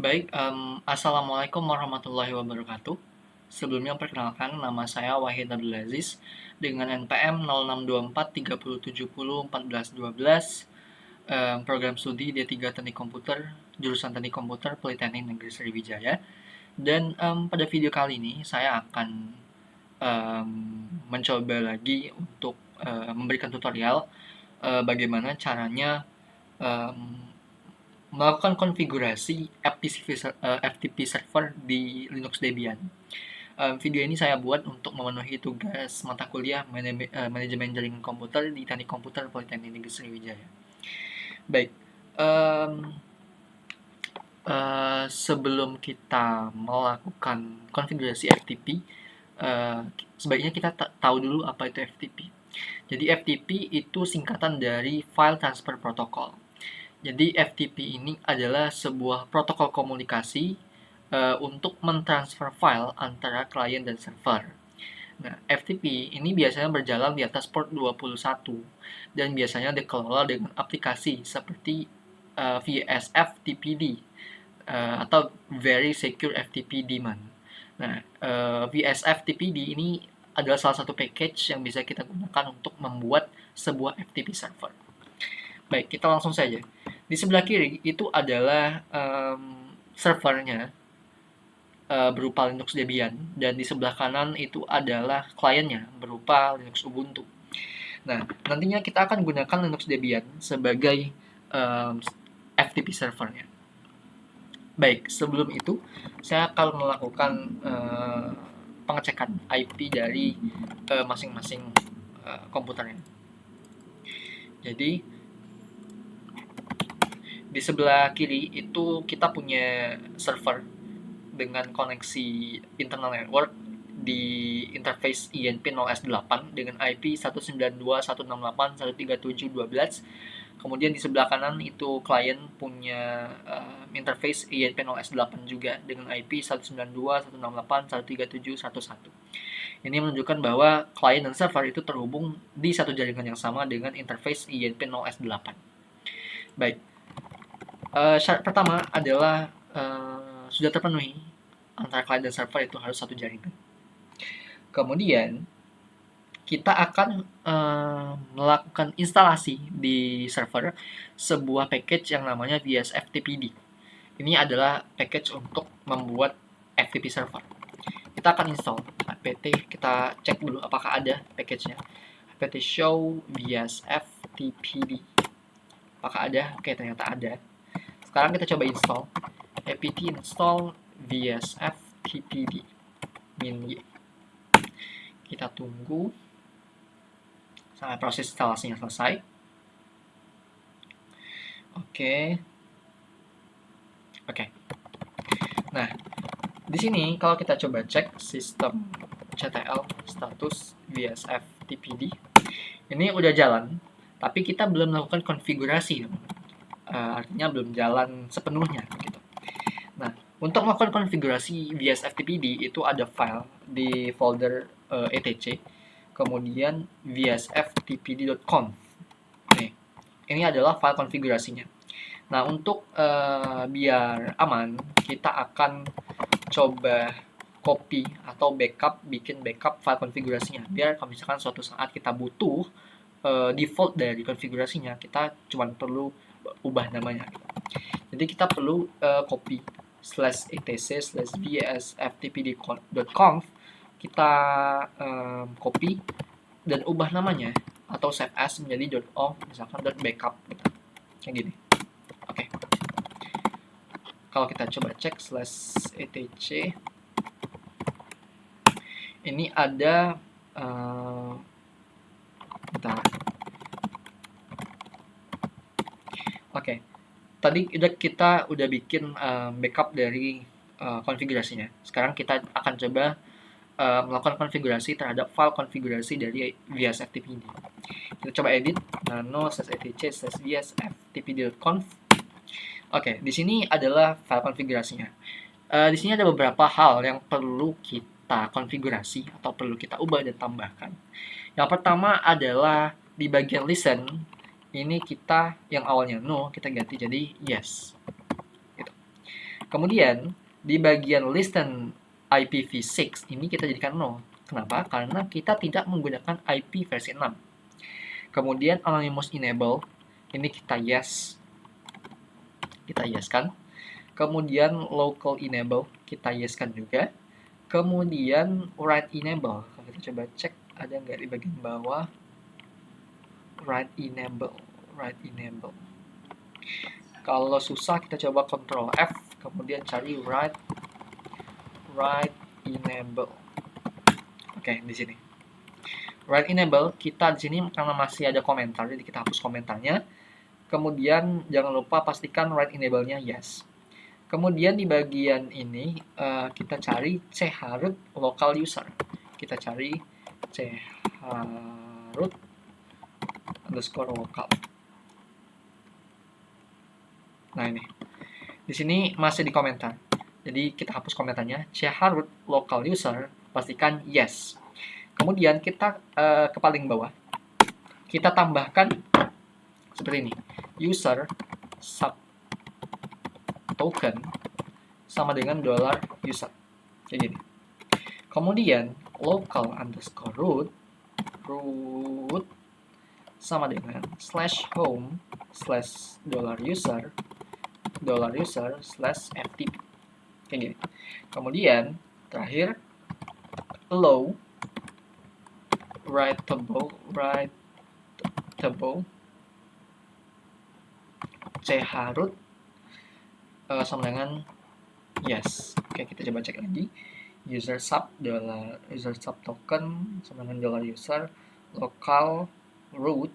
Baik, assalamualaikum warahmatullahi wabarakatuh. Sebelumnya perkenalkan, nama saya Wahid Abdul Aziz dengan NPM 062430701412, program studi D3 Teknik Komputer, jurusan Teknik Komputer Politeknik Negeri Sriwijaya. Dan pada video kali ini saya akan mencoba lagi untuk memberikan tutorial bagaimana caranya melakukan konfigurasi FTP server di Linux Debian. Video ini saya buat untuk memenuhi tugas mata kuliah manajemen jaringan komputer di Teknik Komputer Politeknik Negeri Sriwijaya. Baik, sebelum kita melakukan konfigurasi FTP, sebaiknya kita tahu dulu apa itu FTP. Jadi FTP itu singkatan dari File Transfer Protocol. Jadi FTP ini adalah sebuah protokol komunikasi untuk mentransfer file antara klien dan server. Nah, FTP ini biasanya berjalan di atas port 21 dan biasanya dikelola dengan aplikasi seperti VSF TPD atau Very Secure FTP Daemon. Nah, VSF TPD ini adalah salah satu package yang bisa kita gunakan untuk membuat sebuah FTP server. Baik, kita langsung saja. Di sebelah kiri itu adalah servernya berupa Linux Debian, dan di sebelah kanan itu adalah kliennya berupa Linux Ubuntu. Nah, nantinya kita akan gunakan Linux Debian sebagai FTP servernya. Baik, sebelum itu saya akan melakukan pengecekan IP dari masing-masing komputernya. Jadi di sebelah kiri itu kita punya server dengan koneksi internal network di interface INP0S8 dengan IP 192.168.137.12. Kemudian di sebelah kanan itu klien punya interface INP0S8 juga dengan IP 192.168.137.11. Ini menunjukkan bahwa klien dan server itu terhubung di satu jaringan yang sama dengan interface INP0S8. Baik, syarat pertama adalah sudah terpenuhi antara klien dan server itu harus satu jaringan. Kemudian kita akan melakukan instalasi di server sebuah package yang namanya VSFTPD. Ini adalah package untuk membuat FTP server. Kita akan install apt, kita cek dulu apakah ada package-nya. apt show VSFTPD. Apakah ada? Oke, ternyata ada. Sekarang kita coba install apt install VSFTPD min-y. Kita tunggu sampai proses instalasinya selesai. Oke. Nah, di sini kalau kita coba cek sistem CTL status VSFTPD, ini udah jalan, tapi kita belum melakukan konfigurasi. Artinya belum jalan sepenuhnya gitu. Nah, untuk melakukan konfigurasi VSFTPD itu ada file di folder etc, kemudian vsftpd.conf. Ini adalah file konfigurasinya. Nah, untuk biar aman, kita akan coba copy atau bikin backup file konfigurasinya. Biar kalau misalkan suatu saat kita butuh default dari konfigurasinya, kita cuma perlu ubah namanya. Jadi kita perlu copy /etc/vsftpd.conf, kita copy dan ubah namanya atau save as menjadi .of, misalkan .backup gitu. Kayak gini. Oke. Kalau kita coba cek /etc, ini ada Oke. Tadi kita udah bikin backup dari konfigurasinya. Sekarang kita akan coba melakukan konfigurasi terhadap file konfigurasi dari VSFTPD. Kita coba edit nano/etc/vsftpd.conf. Oke, di sini adalah file konfigurasinya. Di sini ada beberapa hal yang perlu kita konfigurasi atau perlu kita ubah dan tambahkan. Yang pertama adalah di bagian listen, ini kita yang awalnya no, kita ganti jadi yes. Gitu. Kemudian di bagian listen IPv6 ini kita jadikan 0. Kenapa? Karena kita tidak menggunakan IP versi 6. Kemudian anonymous enable ini kita yes. Kita yes-kan. Kemudian local enable kita yes-kan juga. Kemudian write enable. Kalau kita coba cek ada nggak di bagian bawah. Write enable. Kalau susah kita coba Ctrl F, kemudian cari write enable. Oke, di sini. Write enable kita di sini karena masih ada komentar, jadi kita hapus komentarnya. Kemudian jangan lupa pastikan write enable-nya yes. Kemudian di bagian ini kita cari chroot local user. Kita cari chroot _local. Nah ini, di sini masih di komentar. Jadi kita hapus komentarnya. Chroot local user pastikan yes. Kemudian kita ke paling bawah, kita tambahkan seperti ini, user sub token sama dengan $user, kayak gini. Kemudian local underscore root sama dengan /home $user /ftp, kayak gini. Kemudian terakhir allow writable chroot sama dengan yes. Oke, kita coba cek lagi. User sub token sama dengan $user local root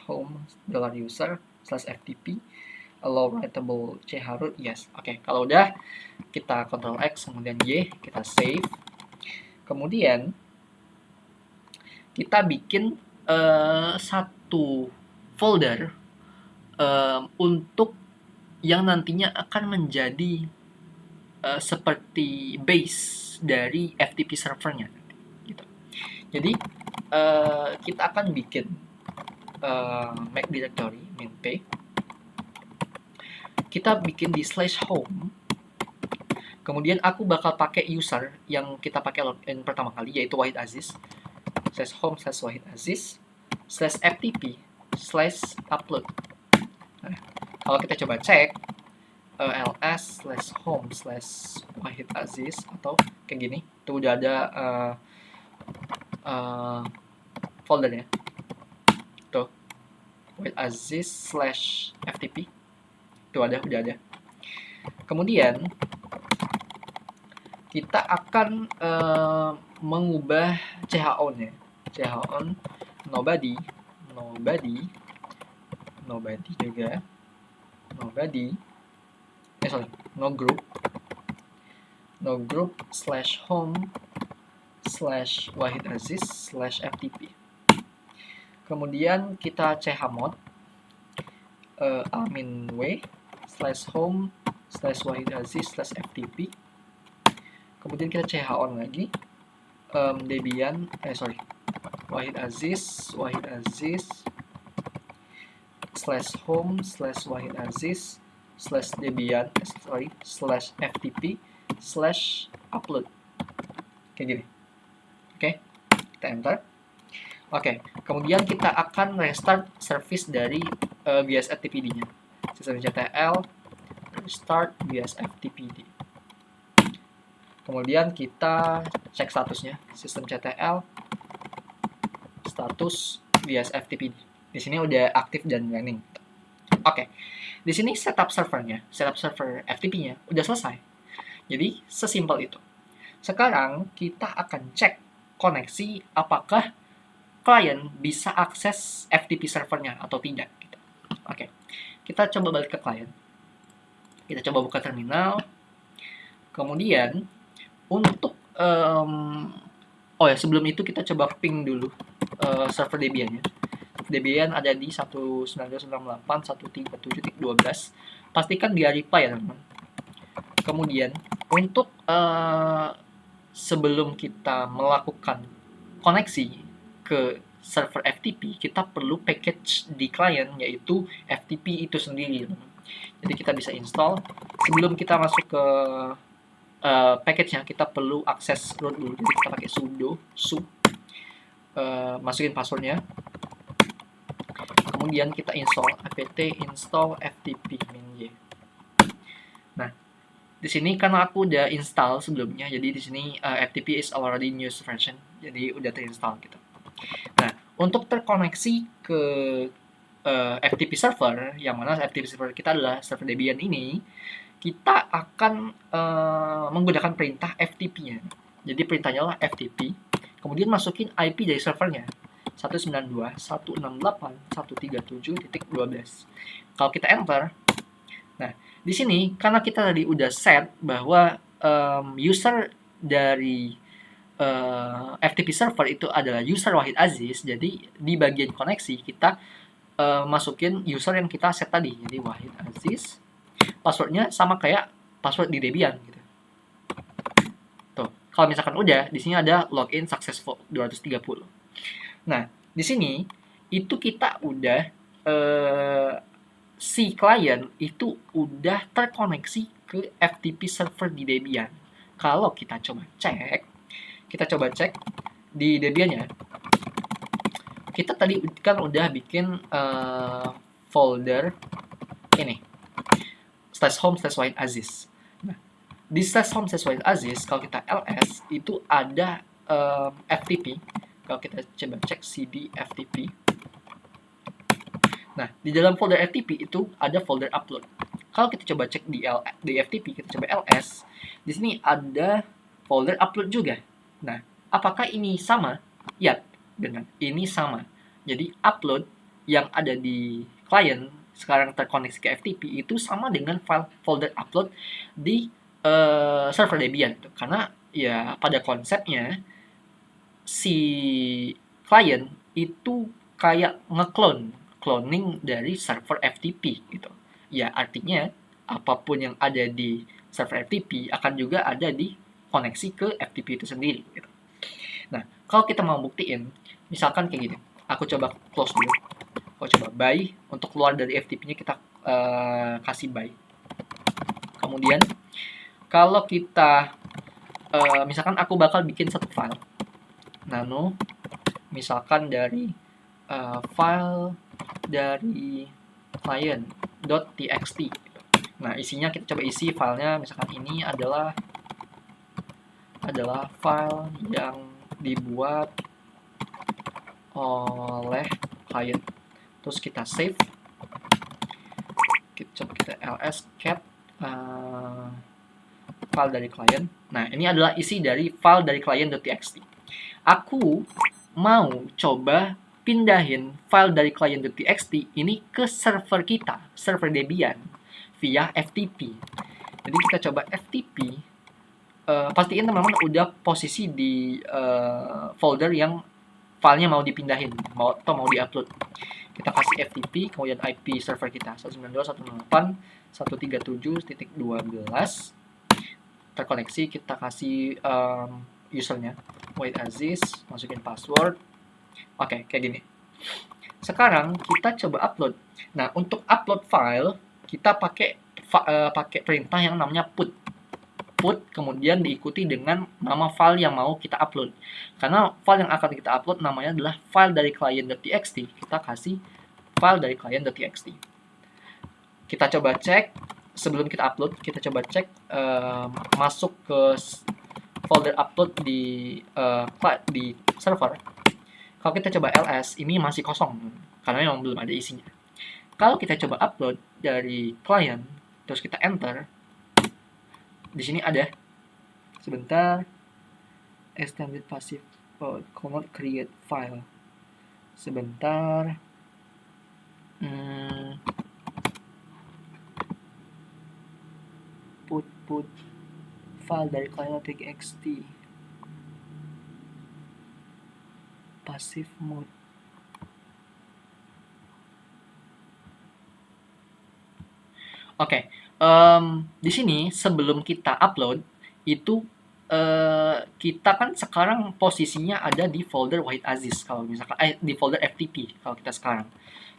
/home $user /ftp allow writable chroot yes. Oke, kalau udah kita Ctrl X kemudian Y, kita save. Kemudian kita bikin satu folder untuk yang nantinya akan menjadi seperti base dari FTP servernya. Gitu. Jadi kita akan bikin make directory main.p. Kita bikin di /home. Kemudian aku bakal pakai user yang kita pakai login pertama kali, yaitu Wahid Aziz. /home /Wahid Aziz /ftp /upload. Nah, kalau kita coba cek ls /home /Wahid Aziz atau kayak gini, itu udah ada foldernya. Tuh, Wahid Aziz /ftp. Itu udah ada. Kemudian kita akan mengubah chown-nya. Chown nobody juga. No group /home /Wahid Aziz /ftp. Kemudian kita chmod admin_w /home /Wahid Aziz /ftp. Kemudian kita chown lagi Debian Wahid Aziz /home /Wahid Aziz /Debian /ftp /upload, kayak gini. Oke, kita enter. Oke, kemudian kita akan restart service dari BSFTPD-nya. systemctl restart BSFTPD. Kemudian kita cek statusnya, systemctl status BSFTPD. Di sini udah aktif dan running. Oke, di sini setup server FTP-nya udah selesai. Jadi sesimpel itu. Sekarang kita akan cek koneksi apakah klien bisa akses FTP servernya atau tidak. Gitu. Oke, kita coba balik ke klien. Kita coba buka terminal. Kemudian untuk sebelum itu kita coba ping dulu server Debian-nya. Debian ada di 192.168.137.12. Pastikan dia reply ya teman-teman. Kemudian untuk sebelum kita melakukan koneksi ke server FTP, kita perlu package di klien yaitu FTP itu sendiri. Jadi kita bisa install. Sebelum kita masuk ke package-nya, kita perlu akses root dulu. Jadi kita pakai sudo su, masukin passwordnya. Kemudian kita install apt install ftp min-y. Nah, di sini karena aku udah install sebelumnya, jadi di sini ftp is already in use version, jadi udah terinstall gitu. Nah, untuk terkoneksi ke FTP server, yang mana FTP server kita adalah server Debian ini, kita akan menggunakan perintah FTP-nya. Jadi perintahnya adalah FTP, kemudian masukin IP dari servernya 192.168.137.12. Kalau kita enter, nah di sini karena kita tadi udah set bahwa user dari FTP server itu adalah user Wahid Aziz, jadi di bagian koneksi kita masukin user yang kita set tadi, jadi Wahid Aziz, passwordnya sama kayak password di Debian gitu. Tuh, kalau misalkan udah, di sini ada login successful 230. Nah, di sini itu kita udah si klien itu udah terkoneksi ke FTP server di Debian. Kalau kita coba cek di Debian-nya, kita tadi kan udah bikin folder ini /home/Wahid Aziz. Nah, di /home/Wahid Aziz, kalau kita ls itu ada FTP. Kalau kita coba cek cd FTP. Nah, di dalam folder FTP itu ada folder upload. Kalau kita coba cek di FTP, kita coba ls, di sini ada folder upload juga. Nah, apakah ini sama? Ya, benar. Ini sama. Jadi upload yang ada di klien sekarang terkoneksi ke FTP itu sama dengan file folder upload di server Debian. Karena ya pada konsepnya si klien itu kayak cloning dari server FTP gitu. Ya artinya apapun yang ada di server FTP akan juga ada di koneksi ke FTP itu sendiri gitu. Nah, kalau kita mau buktiin, misalkan kayak gini, aku coba close dulu, aku coba buy, untuk keluar dari FTP-nya kita kasih buy. Kemudian, kalau kita, misalkan aku bakal bikin satu file, nano, misalkan dari file dari client.txt. Nah, isinya kita coba isi filenya, misalkan ini adalah file yang dibuat oleh client. Terus kita save. Coba kita ls cat file dari client. Nah, ini adalah isi dari file dari client.txt. Aku mau coba pindahin file dari client.txt ini ke server kita, server Debian, via FTP. Jadi kita coba FTP. Pastiin teman-teman udah posisi di folder yang filenya mau dipindahin, mau diupload. Kita kasih FTP, kemudian IP server kita 192.168.137.12. Terkoneksi, kita kasih usernya Wahid Aziz, masukin password. Oke, kayak gini. Sekarang kita coba upload. Nah, untuk upload file kita pakai perintah yang namanya put, kemudian diikuti dengan nama file yang mau kita upload. Karena file yang akan kita upload namanya adalah file dari client.txt, kita kasih file dari client.txt. Kita coba cek, sebelum kita upload, kita coba cek masuk ke folder upload di server. Kalau kita coba ls, ini masih kosong, karena memang belum ada isinya. Kalau kita coba upload dari client, terus kita enter, di sini ada, sebentar, extended passive cannot create file. Sebentar. Put file dari client.txt passive mode. Oke, di sini sebelum kita upload itu kita kan sekarang posisinya ada di folder Wahid Aziz, kalau misalkan di folder FTP kalau kita sekarang.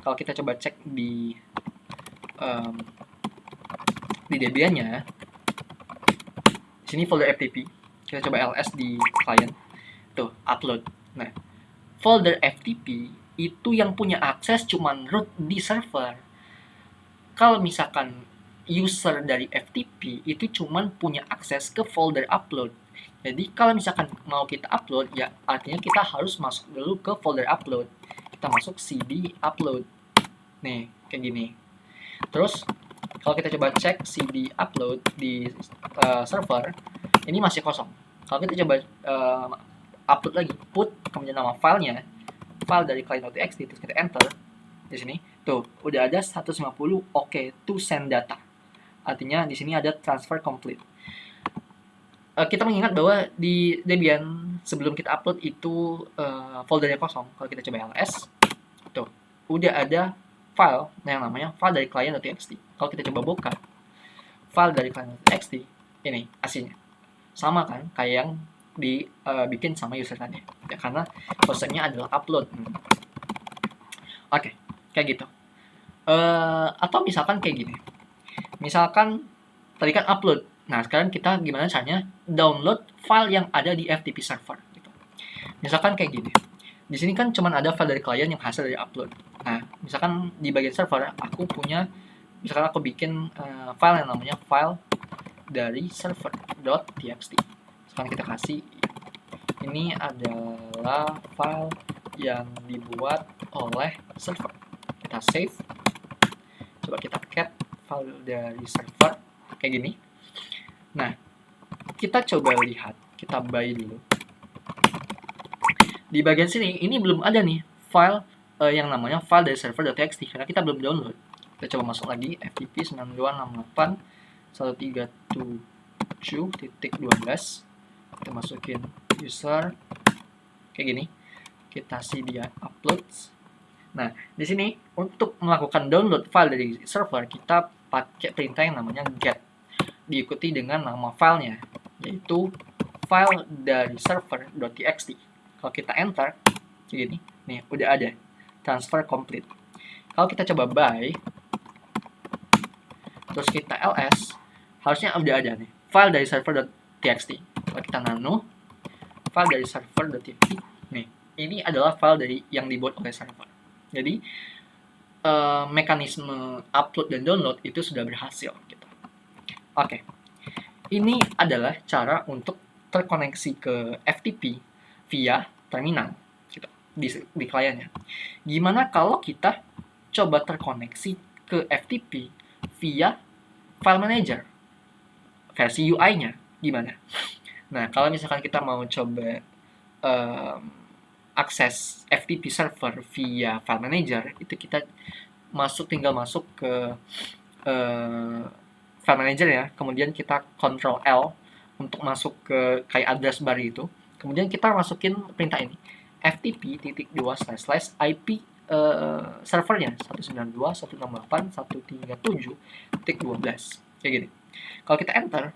Kalau kita coba cek di di Debian-nya, di sini folder FTP. Kita coba ls di client. Tuh, upload. Nah, folder FTP itu yang punya akses cuman root di server. Kalau misalkan user dari FTP itu cuman punya akses ke folder upload. Jadi kalau misalkan mau kita upload, ya artinya kita harus masuk dulu ke folder upload. Kita masuk cd upload. Nih, kayak gini. Terus kalau kita coba cek cd upload di server, ini masih kosong. Kalau kita coba upload lagi, put kemudian nama filenya, file dari client.txt, terus kita enter di sini, tuh udah ada 150 OK to send data. Artinya di sini ada transfer complete. Kita mengingat bahwa di Debian sebelum kita upload itu foldernya kosong. Kalau kita coba ls, tuh udah ada file yang namanya file dari client.txt. Kalau kita coba buka file dari client.txt, ini aslinya sama kan kayak yang dibikin sama user tadi, ya, karena prosesnya adalah upload. Oke, kayak gitu. Atau misalkan kayak gini, misalkan tadi kan upload. Nah, sekarang kita gimana caranya download file yang ada di FTP server gitu. Misalkan kayak gini. Di sini kan cuma ada file dari klien yang hasil dari upload. Nah, misalkan di bagian server aku punya, misalkan aku bikin file yang namanya file dari server.txt. Sekarang kita kasih ini adalah file yang dibuat oleh server. Kita save. Coba kita cat file dari server kayak gini. Nah, kita coba lihat, kita buy dulu. Di bagian sini ini belum ada nih file yang namanya file dari server.txt karena kita belum download. Kita coba masuk lagi FTP 9268.137.12. Kita masukin user kayak gini. Kita cd uploads. Nah, di sini untuk melakukan download file dari server kita pakai perintah yang namanya get, diikuti dengan nama filenya, yaitu file dari server.txt. Kalau kita enter kayak gini, nih udah ada transfer complete. Kalau kita coba buy, terus kita ls, harusnya udah ada nih file dari server.txt. Kalau kita nano file dari server.txt, nih ini adalah file dari yang dibuat oleh server. Jadi mekanisme upload dan download itu sudah berhasil gitu. Oke. Ini adalah cara untuk terkoneksi ke FTP via terminal gitu, di kliennya. Gimana kalau kita coba terkoneksi ke FTP via file manager versi UI-nya gimana? Nah, kalau misalkan kita mau coba akses FTP server via file manager, itu kita tinggal masuk ke file manager ya, kemudian kita Ctrl L untuk masuk ke kayak address bar itu, kemudian kita masukin perintah ini ftp://ip servernya 192.168.137.12 kayak gini. Kalau kita enter,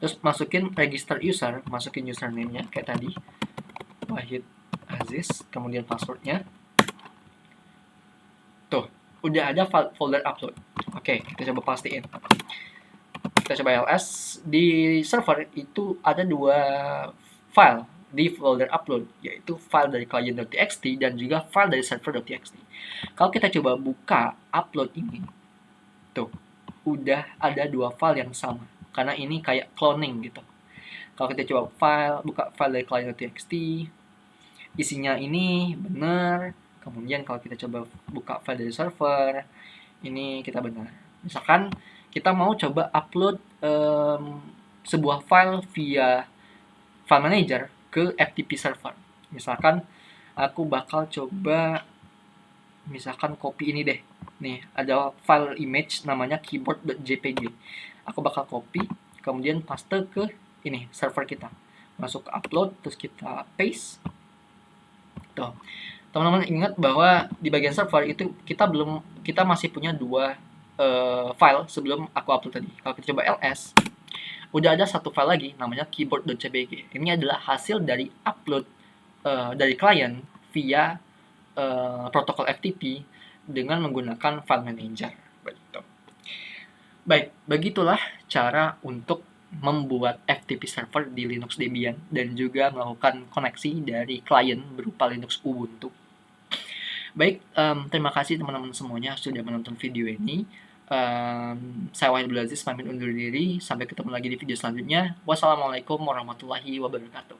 terus masukin register user, masukin username-nya kayak tadi Wahid Aziz, kemudian passwordnya, tuh udah ada folder upload. Oke, kita coba pastiin. Kita coba ls, di server itu ada dua file di folder upload, yaitu file dari client.txt dan juga file dari server.txt. Kalau kita coba buka upload ini, tuh udah ada dua file yang sama, karena ini kayak cloning gitu. Kalau kita coba buka file dari client.txt, isinya ini benar. Kemudian kalau kita coba buka file dari server, ini kita benar. Misalkan kita mau coba upload sebuah file via file manager ke FTP server. Misalkan aku bakal coba, misalkan copy ini deh. Nih, ada file image namanya keyboard.jpg. Aku bakal copy, kemudian paste ke ini server kita. Masuk ke upload, terus kita paste. Tuh. Teman-teman ingat bahwa di bagian server itu kita masih punya dua file sebelum aku upload tadi. Kalau kita coba ls, udah ada satu file lagi namanya keyboard.jpg. Ini adalah hasil dari upload dari klien via protokol FTP dengan menggunakan file manager. Begitu. Baik, begitulah cara untuk membuat FTP server di Linux Debian dan juga melakukan koneksi dari klien berupa Linux Ubuntu. Baik, terima kasih teman-teman semuanya sudah menonton video ini. Saya Wahid Abdul Aziz pamit undur diri. Sampai ketemu lagi di video selanjutnya. Wassalamualaikum warahmatullahi wabarakatuh.